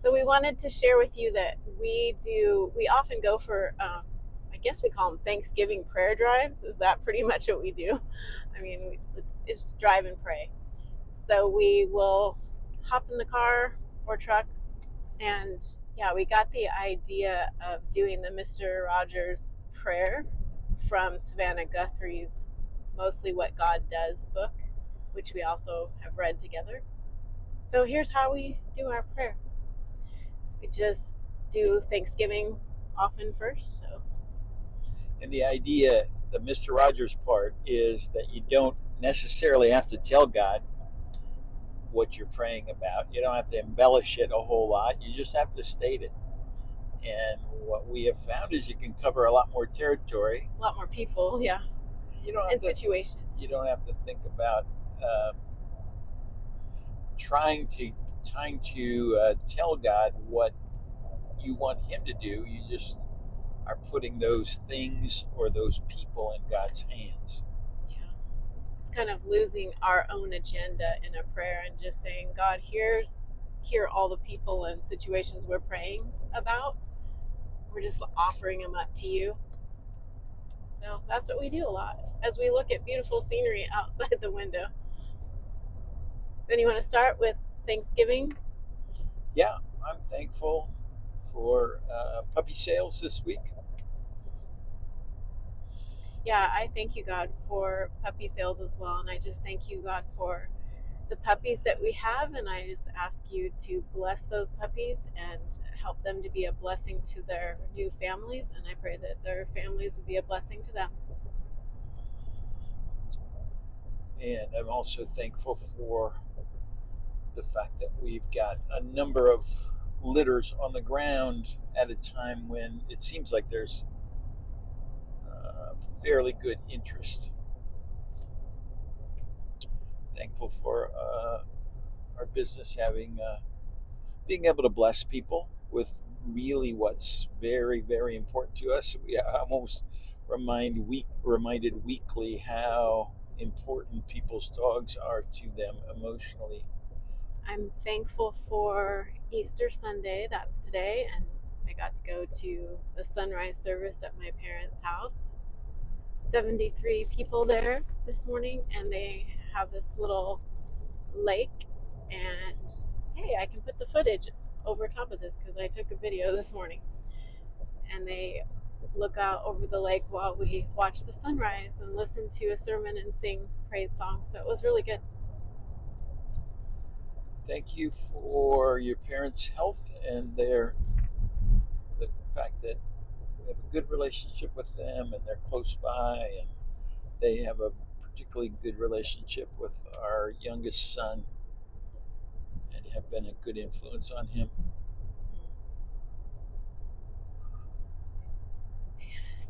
So we wanted to share with you that we often go for, I guess we call them Thanksgiving prayer drives. Is that pretty much what we do? I mean, it's drive and pray. So we will hop in the car or truck, and yeah, we got the idea of doing the Mr. Rogers prayer from Savannah Guthrie's Mostly What God Does book, which we also have read together. So here's how we do our prayer. We just do Thanksgiving often first. So And the idea, the Mr. Rogers part, is that you don't necessarily have to tell God what you're praying about. You don't have to embellish it a whole lot. You just have to state it. And what we have found is you can cover a lot more territory. a lot more people, yeah, You don't have and to. situations. You don't have to think about trying to tell God what you want Him to do. You just are putting those things or those people in God's hands. Yeah, it's kind of losing our own agenda in a prayer and just saying, God, here all the people and situations we're praying about. We're just offering them up to you. So that's what we do a lot as we look at beautiful scenery outside the window. Then you want to start with Thanksgiving? Yeah, I'm thankful for puppy sales this week. Yeah, I thank you, God, for puppy sales as well. And I just thank you, God, for the puppies that we have. And I just ask you to bless those puppies and help them to be a blessing to their new families. And I pray that their families will be a blessing to them. And I'm also thankful for the fact that we've got a number of litters on the ground at a time when it seems like there's fairly good interest. Thankful for our business having being able to bless people with really what's very, very important to us. We almost reminded weekly how important people's dogs are to them emotionally. I'm thankful for Easter Sunday, that's today, and I got to go to the sunrise service at my parents' house. 73 people there this morning, and they have this little lake. And hey, I can put the footage over top of this because I took a video this morning. And they look out over the lake while we watch the sunrise and listen to a sermon and sing praise songs. So it was really good. Thank you for your parents' health and the fact that we have a good relationship with them and they're close by, and they have a particularly good relationship with our youngest son and have been a good influence on him.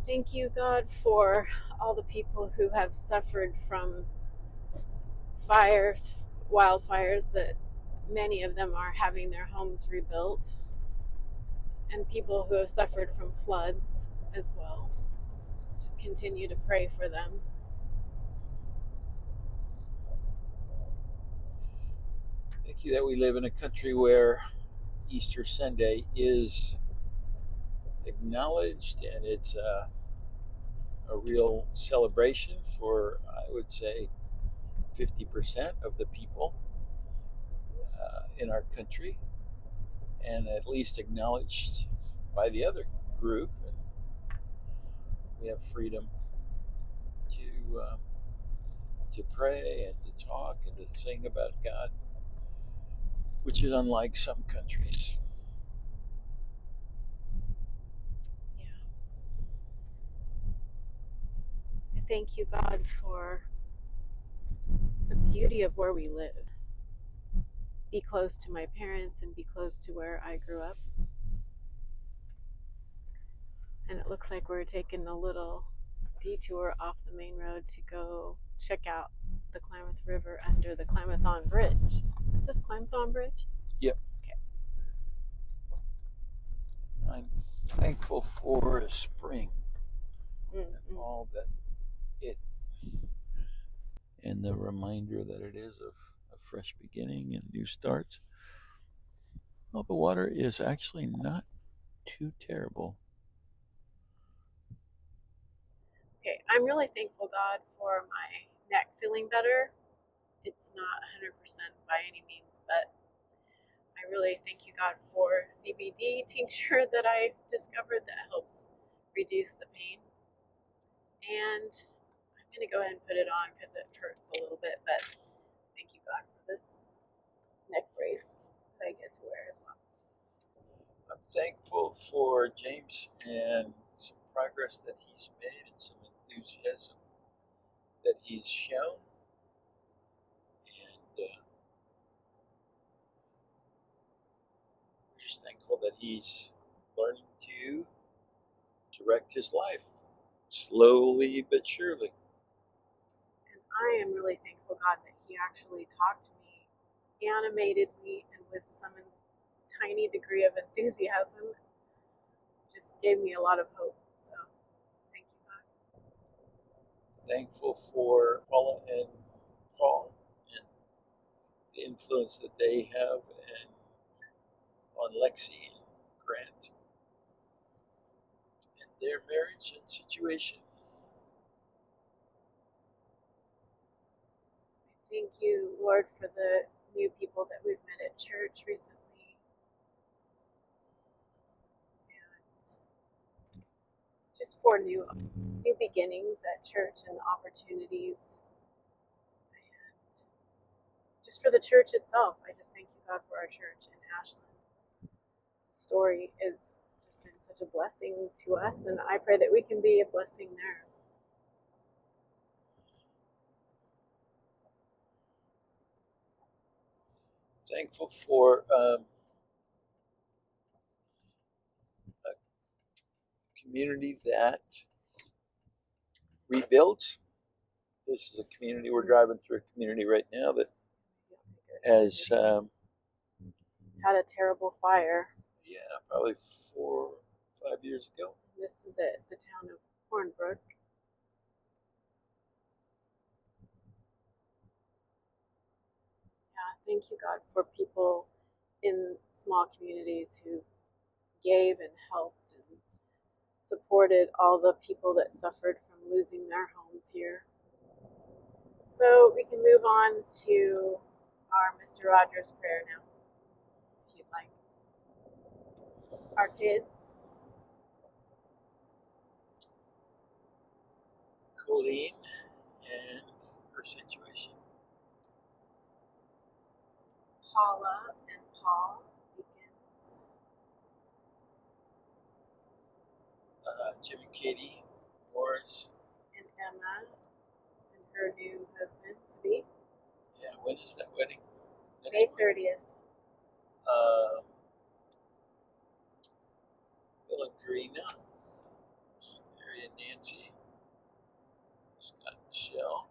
Thank you, God, for all the people who have suffered from fires, wildfires, that many of them are having their homes rebuilt, and people who have suffered from floods as well. Just continue to pray for them. Thank you that we live in a country where Easter Sunday is acknowledged and it's a real celebration for, I would say, 50% of the people in our country, and at least acknowledged by the other group. And we have freedom to pray and to talk and to sing about God, which is unlike some countries. Yeah. I thank you, God, for the beauty of where we live. Be close to my parents and be close to where I grew up. And it looks like we're taking a little detour off the main road to go check out the Klamath River under the Klamathon Bridge. Is this Klamathon Bridge? Yep. Okay. I'm thankful for spring and Mm-hmm. all that it, and the reminder that it is of a fresh beginning and new starts. Well, the water is actually not too terrible. Okay, I'm really thankful, God, for my neck feeling better. It's not 100% by any means, but I really thank you, God, for CBD tincture that I discovered that helps reduce the pain. And I'm going to go ahead and put it on because it hurts a little bit, but thank you, God, for this neck brace that I get to wear as well. I'm thankful for James and some progress that he's made and some enthusiasm that he's shown. And we're just thankful that he's learning to direct his life slowly but surely. And I am really thankful, God, that he actually talked to me, animated me, and with some tiny degree of enthusiasm, just gave me a lot of hope. So thank you, God. Thankful for Paula and Paul and the influence that they have and on Lexi and Grant and their marriage and situation. Thank you, Lord, for the new people that we've met at church recently, and just for new beginnings at church and opportunities, and just for the church itself. I just thank you, God, for our church in Ashland. The story has just been such a blessing to us, and I pray that we can be a blessing there. Thankful for a community that rebuilds. This is a community, we're driving through a community right now that has, had a terrible fire. yeah, probably 4 or 5 years ago. This is it, the town of Hornbrook. Yeah, thank you, God, for people in small communities who gave and helped and supported all the people that suffered from losing their homes here. So we can move on to our Mr. Rogers prayer now, if you'd like. Our kids, Colleen and her situation. Paula and Paul, deacons. Jim and Katie, Morris. And Emma and her new husband to be. Yeah, when is that wedding? May 30th. Bill and Karina, Mary and Nancy, Scott and Michelle,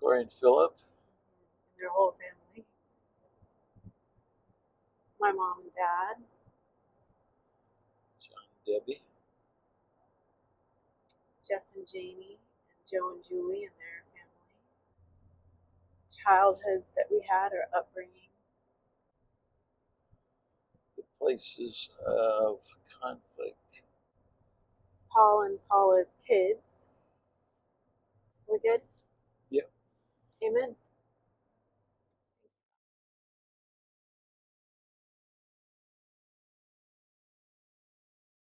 Corey and Philip, And their whole family. My mom and dad. John and Debbie, Jeff and Janie, and Joe and Julie and their family. Childhoods that we had, or upbringing. the places of conflict. Paul and Paula's kids. We're good? Yep. Amen.